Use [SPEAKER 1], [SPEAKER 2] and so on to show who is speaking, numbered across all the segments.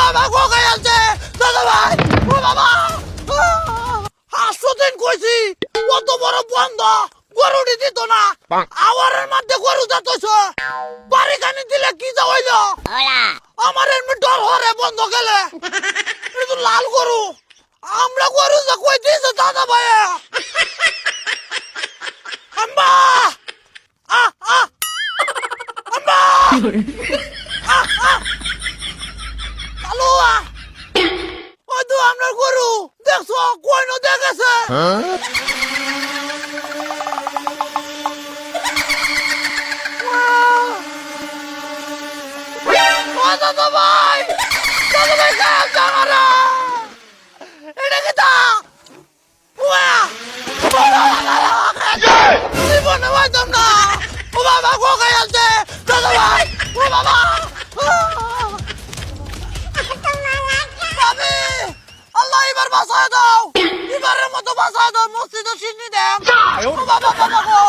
[SPEAKER 1] বাবা গো গাইছে দাদা ভাই ও বাবা 500 দিন কইছি কত বড় বন্ধ গরুটি দিত না আওয়ারের মধ্যে গরু যাতছ বাড়ি কানি দিলে কি যা হইল আমার এমনি ডর হরে বন্ধ গেলে এটা লাল গরু আমরা গরু যা কই দিছে দাদা ভাই আম্মা আম্মা আলোয়া ওই তো আপনার গরু দেখছো কই না দেখেছে দাদা ভাই এটা কি তা জীবনে পাইতাম না ও বাবা গো খাইছে দাদা ভাই ও বাবা আল্লাহ এবার বাঁচায় দাও এবারের মতো বাঁচায় দাও মসজিদে সিন্নি দেন ও বাবা বাবা গো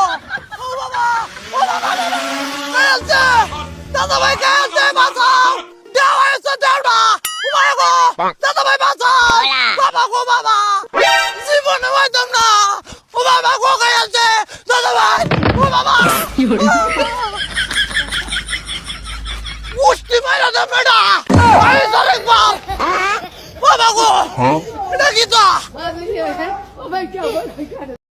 [SPEAKER 1] ও বাবা খাইছে দাদা ভাই খাইছে বাঁচাও দেওয়া হয়েছে দেওয়া উমায় গো দাদা ভাই বাঁচাও বাবা গো বাবা জীবনে পাইতাম না ও বাবা গো খাইছে দাদা ভাই ও বাবা মুষ্টি মাইরা দে বেটা আরে সরে একবার বাবা গো এটা কি তো